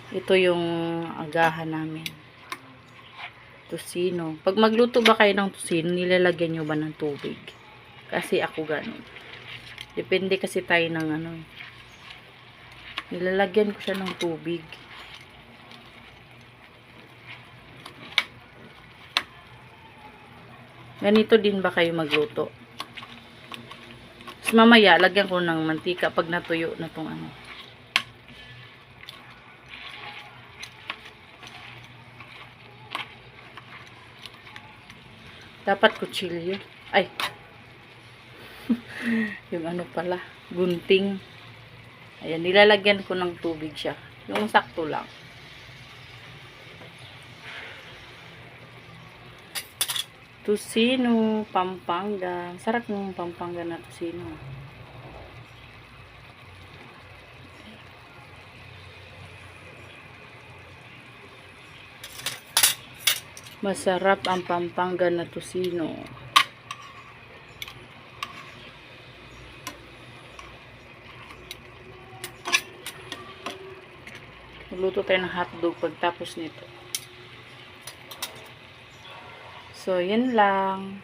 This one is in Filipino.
Ito yung agahan namin. Tusino. Pag magluto ba kayo ng tusino, nilalagyan nyo ba ng tubig? Kasi ako ganun. Depende kasi tayo ng ano. Nilalagyan ko siya ng tubig. Ganito din ba kayo magluto? Tapos mamaya, lagyan ko ng mantika pag natuyo na tong ano. Dapat kutsilyo. Ay. Yung ano pala. Gunting. Ayan, nilalagyan ko ng tubig siya. Yung sakto lang. Tusino, Pampanga. Sarap ng Pampanga na tusino. Masarap ang Pampanga na tusino. Magluto tayo ng hotdog pagtapos nito. So, yan lang.